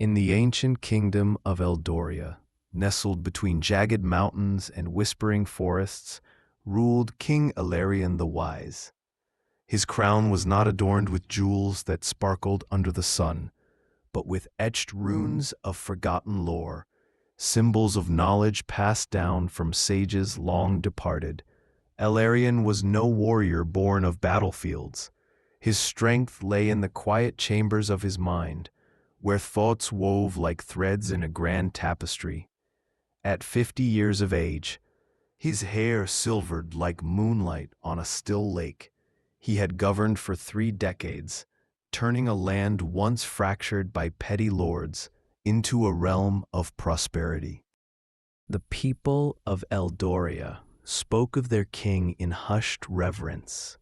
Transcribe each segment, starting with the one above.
In the ancient kingdom of Eldoria, nestled between jagged mountains and whispering forests, ruled King Ilarion the Wise. His crown was not adorned with jewels that sparkled under the sun, but with etched runes of forgotten lore, symbols of knowledge passed down from sages long departed. Ilarion was no warrior born of battlefields. His strength lay in the quiet chambers of his mind, where thoughts wove like threads in a grand tapestry. At 50 years of age, his hair silvered like moonlight on a still lake, he had governed for 3 decades, turning a land once fractured by petty lords into a realm of prosperity. The people of Eldoria spoke of their king in hushed reverence.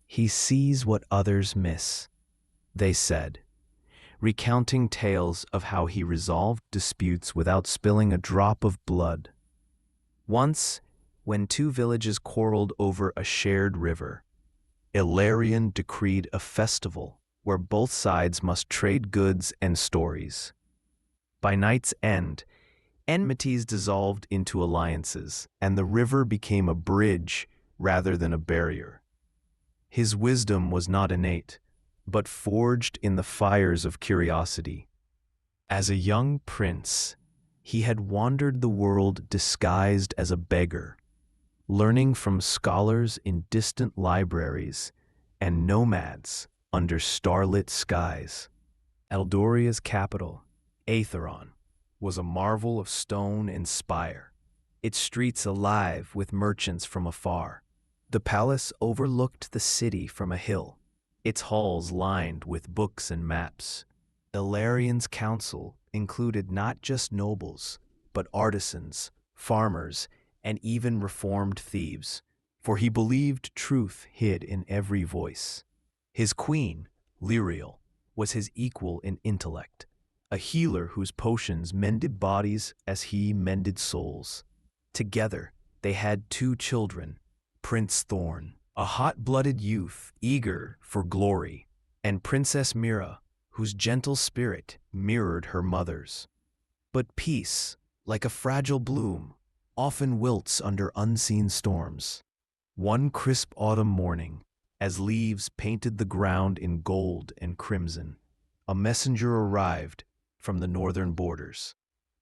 "He sees what others miss," they said, recounting tales of how he resolved disputes without spilling a drop of blood. Once, when 2 villages quarreled over a shared river, Ilarion decreed a festival where both sides must trade goods and stories. By night's end, enmities dissolved into alliances, and the river became a bridge rather than a barrier. His wisdom was not innate, but forged in the fires of curiosity. As a young prince, he had wandered the world disguised as a beggar, learning from scholars in distant libraries and nomads under starlit skies. Eldoria's capital, Aetheron, was a marvel of stone and spire, its streets alive with merchants from afar. The palace overlooked the city from a hill, its halls lined with books and maps. Ilarion's council included not just nobles, but artisans, farmers, and even reformed thieves, for he believed truth hid in every voice. His queen, Lyriel, was his equal in intellect, a healer whose potions mended bodies as he mended souls. Together, they had 2 children, Prince Thorn, a hot-blooded youth eager for glory, and Princess Mira, whose gentle spirit mirrored her mother's. But peace, like a fragile bloom, often wilts under unseen storms. One crisp autumn morning, as leaves painted the ground in gold and crimson, a messenger arrived from the northern borders.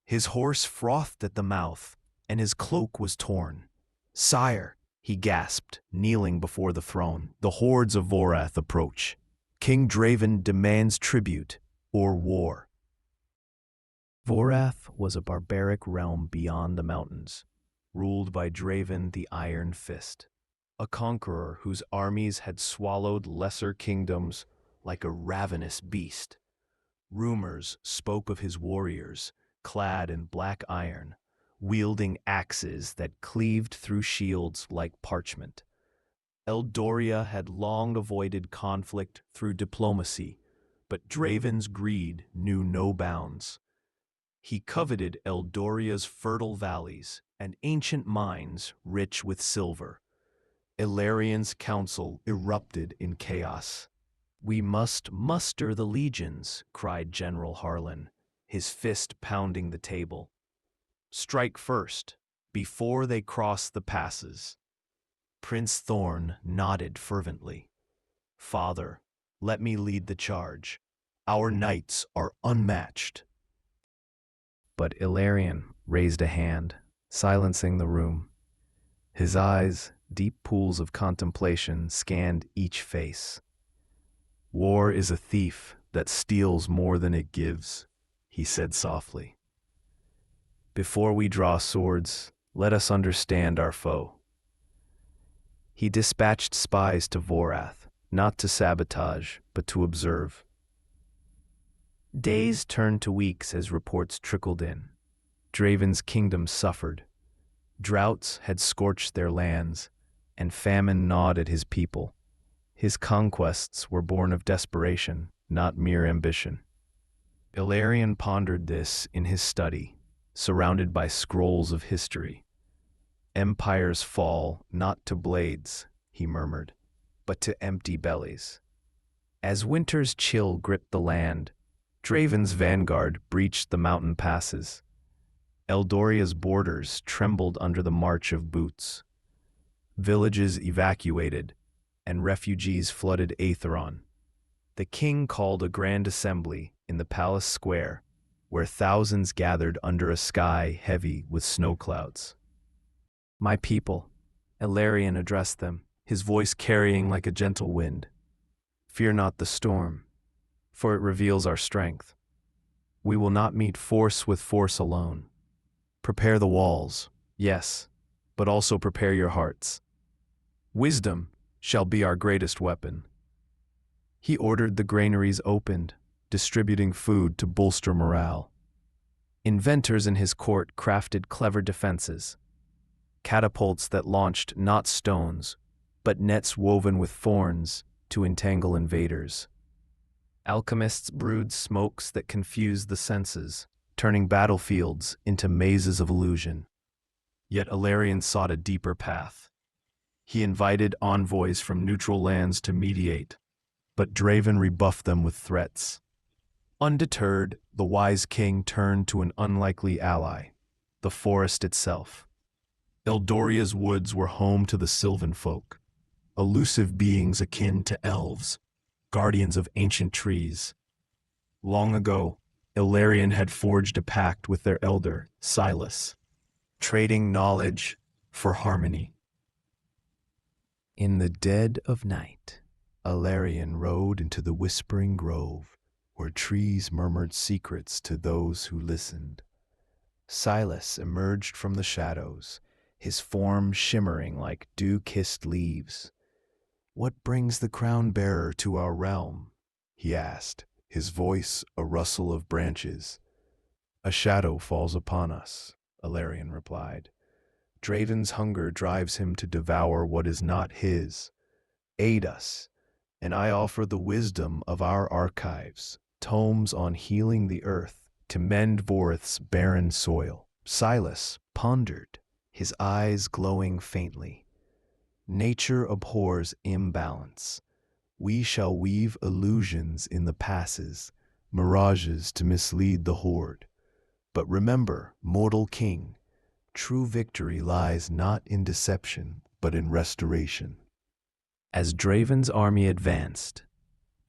His horse frothed at the mouth, and his cloak was torn. "Sire," he gasped, kneeling before the throne, "the hordes of Vorath approach. King Draven demands tribute or war." Vorath was a barbaric realm beyond the mountains, ruled by Draven the Iron Fist, a conqueror whose armies had swallowed lesser kingdoms like a ravenous beast. Rumors spoke of his warriors, clad in black iron, wielding axes that cleaved through shields like parchment. Eldoria had long avoided conflict through diplomacy, but Draven's greed knew no bounds. He coveted Eldoria's fertile valleys and ancient mines rich with silver. Ilarion's council erupted in chaos. "We must muster the legions," cried General Harlan, his fist pounding the table. "Strike first, before they cross the passes." Prince Thorn nodded fervently. "Father, let me lead the charge. Our knights are unmatched." But Ilarion raised a hand, silencing the room. His eyes, deep pools of contemplation, scanned each face. "War is a thief that steals more than it gives," he said softly. "Before we draw swords, let us understand our foe." He dispatched spies to Vorath, not to sabotage, but to observe. Days turned to weeks as reports trickled in. Draven's kingdom suffered. Droughts had scorched their lands, and famine gnawed at his people. His conquests were born of desperation, not mere ambition. Ilarion pondered this in his study, surrounded by scrolls of history. "Empires fall not to blades," he murmured, "but to empty bellies." As winter's chill gripped the land, Draven's vanguard breached the mountain passes. Eldoria's borders trembled under the march of boots. Villages evacuated, and refugees flooded Aetheron. The king called a grand assembly in the palace square, where thousands gathered under a sky heavy with snow clouds. "My people," Elarion addressed them, his voice carrying like a gentle wind. "Fear not the storm, for it reveals our strength. We will not meet force with force alone. Prepare the walls, yes, but also prepare your hearts. Wisdom shall be our greatest weapon." He ordered the granaries opened, distributing food to bolster morale. Inventors in his court crafted clever defenses, catapults that launched not stones, but nets woven with thorns to entangle invaders. Alchemists brewed smokes that confused the senses, turning battlefields into mazes of illusion. Yet Elarion sought a deeper path. He invited envoys from neutral lands to mediate, but Draven rebuffed them with threats. Undeterred, the wise king turned to an unlikely ally, the forest itself. Eldoria's woods were home to the Sylvan folk, elusive beings akin to elves, guardians of ancient trees. Long ago, Ilarion had forged a pact with their elder, Silas, trading knowledge for harmony. In the dead of night, Ilarion rode into the whispering grove, where trees murmured secrets to those who listened. Silas emerged from the shadows, his form shimmering like dew-kissed leaves. "What brings the crown-bearer to our realm?" he asked, his voice a rustle of branches. "A shadow falls upon us," Ilarion replied. "Draven's hunger drives him to devour what is not his. Aid us, and I offer the wisdom of our archives, tomes on healing the earth, to mend Vorith's barren soil." Silas pondered, his eyes glowing faintly. "Nature abhors imbalance. We shall weave illusions in the passes, mirages to mislead the horde. But remember, mortal king, true victory lies not in deception, but in restoration." As Draven's army advanced,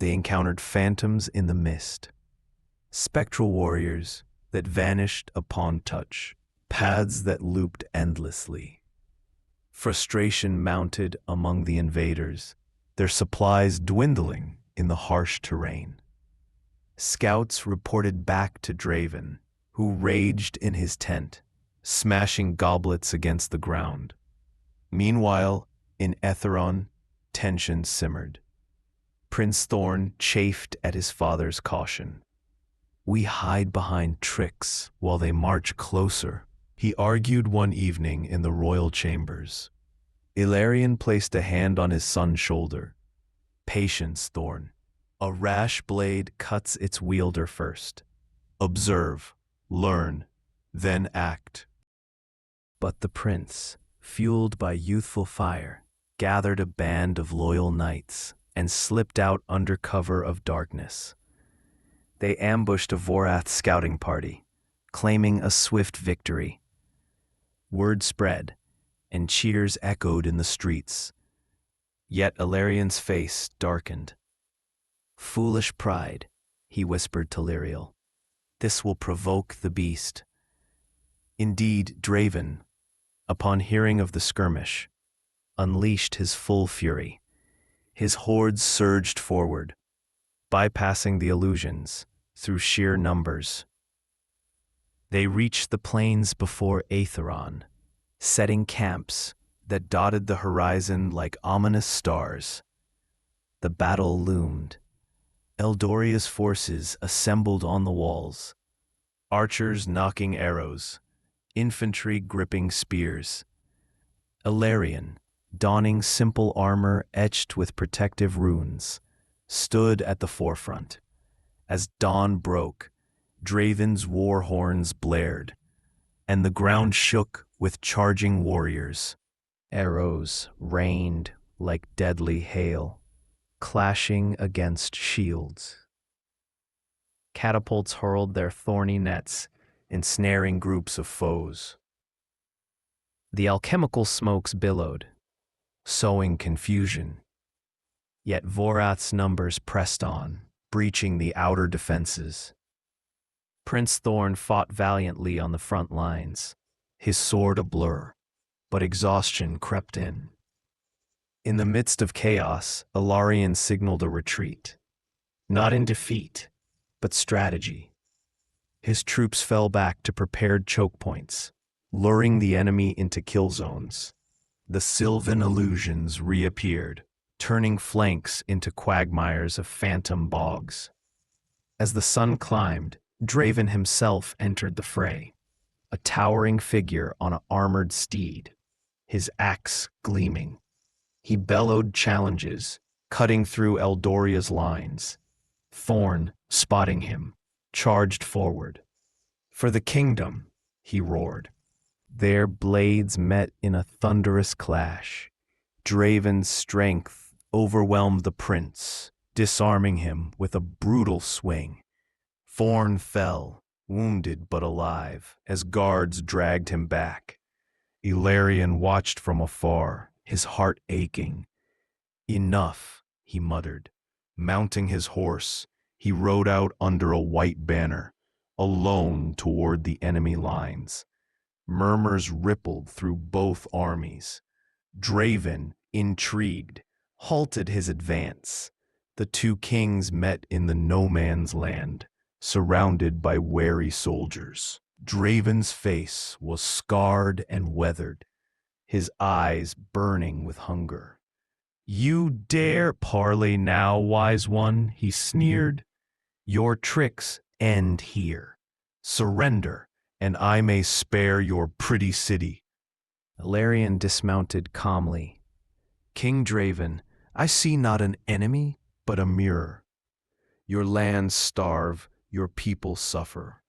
they encountered phantoms in the mist, spectral warriors that vanished upon touch, paths that looped endlessly. Frustration mounted among the invaders, their supplies dwindling in the harsh terrain. Scouts reported back to Draven, who raged in his tent, smashing goblets against the ground. Meanwhile, in Aetheron, tension simmered. Prince Thorn chafed at his father's caution. "We hide behind tricks while they march closer," he argued one evening in the royal chambers. Ilarion placed a hand on his son's shoulder. "Patience, Thorn. A rash blade cuts its wielder first. Observe, learn, then act." But the prince, fueled by youthful fire, gathered a band of loyal knights and slipped out under cover of darkness. They ambushed a Vorath scouting party, claiming a swift victory. Word spread, and cheers echoed in the streets. Yet Ilarion's face darkened. "Foolish pride," he whispered to Lyriel. "This will provoke the beast." Indeed, Draven, upon hearing of the skirmish, unleashed his full fury. His hordes surged forward, bypassing the illusions through sheer numbers. They reached the plains before Aetheron, setting camps that dotted the horizon like ominous stars. The battle loomed. Eldoria's forces assembled on the walls, archers knocking arrows, infantry gripping spears. Ilarion, donning simple armor etched with protective runes, stood at the forefront. As dawn broke, Draven's war horns blared, and the ground shook with charging warriors. Arrows rained like deadly hail, clashing against shields. Catapults hurled their thorny nets, ensnaring groups of foes. The alchemical smokes billowed, sowing confusion. Yet Vorath's numbers pressed on, breaching the outer defenses. Prince Thorn fought valiantly on the front lines, his sword a blur, but exhaustion crept in. In the midst of chaos, Ilarion signaled a retreat. Not in defeat, but strategy. His troops fell back to prepared choke points, luring the enemy into kill zones. The Sylvan illusions reappeared, turning flanks into quagmires of phantom bogs. As the sun climbed, Draven himself entered the fray, a towering figure on an armored steed, his axe gleaming. He bellowed challenges, cutting through Eldoria's lines. Thorn, spotting him, charged forward. "For the kingdom," he roared. Their blades met in a thunderous clash. Draven's strength overwhelmed the prince, disarming him with a brutal swing. Thorn fell, wounded but alive, as guards dragged him back. Ilarion watched from afar, his heart aching. "Enough," he muttered. Mounting his horse, he rode out under a white banner, alone toward the enemy lines. Murmurs rippled through both armies. Draven, intrigued, halted his advance. The two kings met in the no-man's land, surrounded by wary soldiers. Draven's face was scarred and weathered, his eyes burning with hunger. "You dare parley now, wise one," he sneered. "Your tricks end here. Surrender, and I may spare your pretty city." Ilarion dismounted calmly. "King Draven, I see not an enemy, but a mirror. Your lands starve, your people suffer.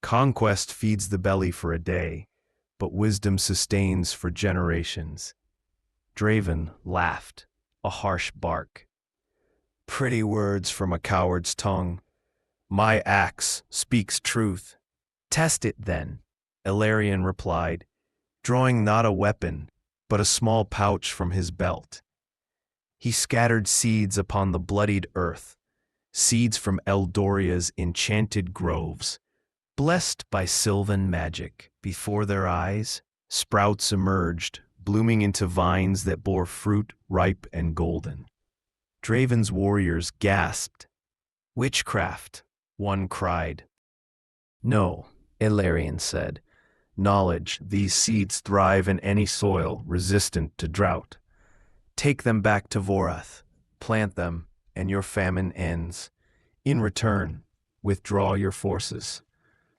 Conquest feeds the belly for a day, but wisdom sustains for generations." Draven laughed, a harsh bark. "Pretty words from a coward's tongue. My axe speaks truth." "Test it, then," Ilarion replied, drawing not a weapon, but a small pouch from his belt. He scattered seeds upon the bloodied earth, seeds from Eldoria's enchanted groves. Blessed by sylvan magic, before their eyes, sprouts emerged, blooming into vines that bore fruit ripe and golden. Draven's warriors gasped. "Witchcraft," one cried. "No," Ilarion said. "Knowledge, these seeds thrive in any soil resistant to drought. Take them back to Vorath, plant them, and your famine ends. In return, withdraw your forces.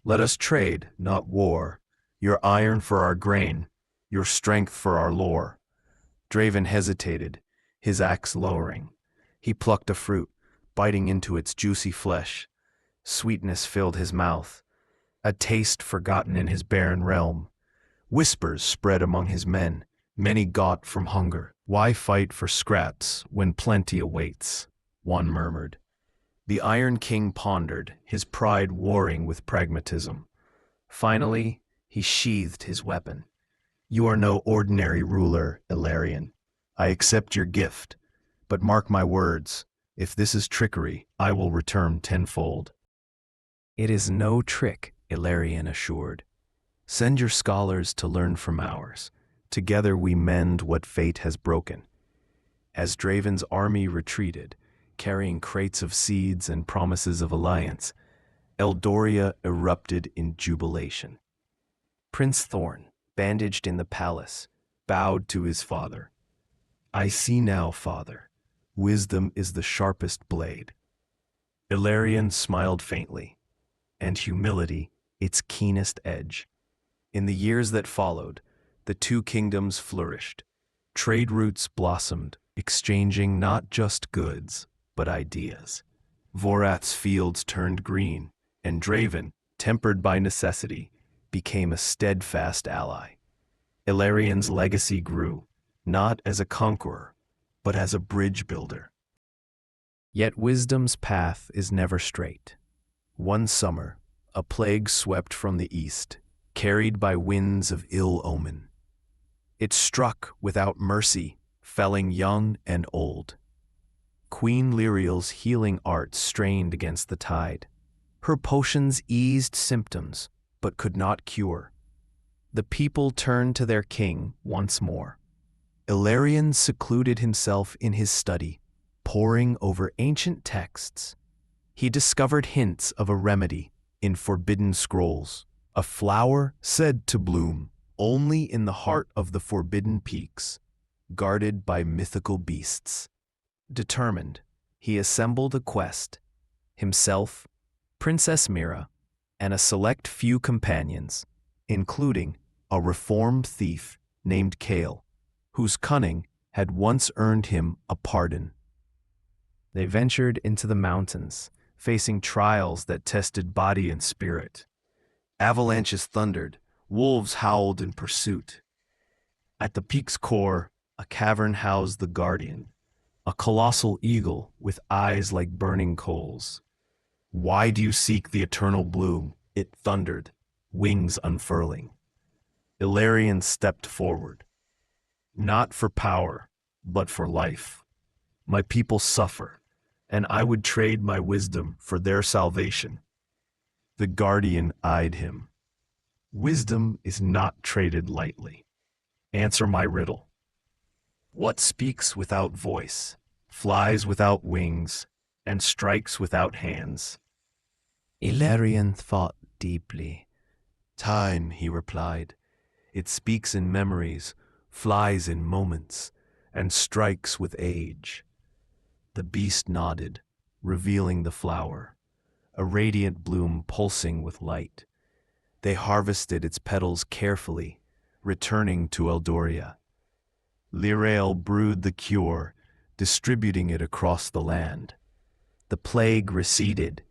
Let us trade, not war. Your iron for our grain, your strength for our lore." Draven hesitated, his axe lowering. He plucked a fruit, biting into its juicy flesh. Sweetness filled his mouth, a taste forgotten in his barren realm. Whispers spread among his men, many got from hunger. "Why fight for scraps when plenty awaits?" one murmured. The Iron King pondered, his pride warring with pragmatism. Finally, he sheathed his weapon. "You are no ordinary ruler, Ilarion. I accept your gift, but mark my words, if this is trickery, I will return tenfold." "It is no trick," Ilarion assured. "Send your scholars to learn from ours. Together we mend what fate has broken." As Draven's army retreated, carrying crates of seeds and promises of alliance, Eldoria erupted in jubilation. Prince Thorn, bandaged in the palace, bowed to his father. "I see now, father. Wisdom is the sharpest blade." Ilarion smiled faintly, and humility its keenest edge. In the years that followed, the two kingdoms flourished. Trade routes blossomed, exchanging not just goods, but ideas. Vorath's fields turned green, and Draven, tempered by necessity, became a steadfast ally. Ilarion's legacy grew, not as a conqueror, but as a bridge builder. Yet wisdom's path is never straight. One summer, a plague swept from the east, carried by winds of ill omen. It struck without mercy, felling young and old. Queen Lyriel's healing art strained against the tide. Her potions eased symptoms, but could not cure. The people turned to their king once more. Ilarion secluded himself in his study, poring over ancient texts. He discovered hints of a remedy in forbidden scrolls, a flower said to bloom only in the heart of the forbidden peaks, guarded by mythical beasts. Determined, he assembled a quest, himself, Princess Mira, and a select few companions, including a reformed thief named Kale, whose cunning had once earned him a pardon. They ventured into the mountains, facing trials that tested body and spirit. Avalanches thundered, wolves howled in pursuit. At the peak's core, a cavern housed the guardian, a colossal eagle with eyes like burning coals. "Why do you seek the eternal bloom?" it thundered, wings unfurling. Ilarion stepped forward. "Not for power, but for life. My people suffer, and I would trade my wisdom for their salvation." The guardian eyed him. "Wisdom is not traded lightly. Answer my riddle. What speaks without voice, flies without wings, and strikes without hands?" Ilarion thought deeply. "Time," he replied. "It speaks in memories, flies in moments, and strikes with age." The beast nodded, revealing the flower, a radiant bloom pulsing with light. They harvested its petals carefully, returning to Eldoria. Lyrael brewed the cure, distributing it across the land. The plague receded,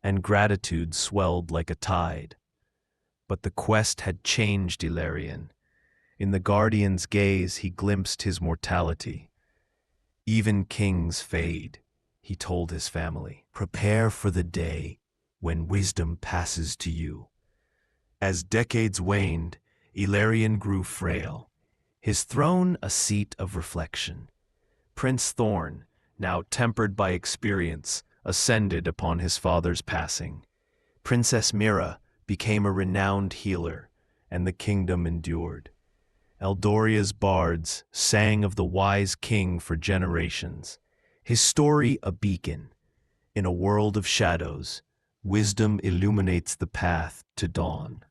and gratitude swelled like a tide. But the quest had changed Ilarion. In the guardian's gaze he glimpsed his mortality. "Even kings fade," he told his family. "Prepare for the day when wisdom passes to you." As decades waned, Ilarion grew frail, his throne a seat of reflection. Prince Thorn, now tempered by experience, ascended upon his father's passing. Princess Mira became a renowned healer, and the kingdom endured. Eldoria's bards sang of the wise king for generations, his story a beacon. In a world of shadows, wisdom illuminates the path to dawn.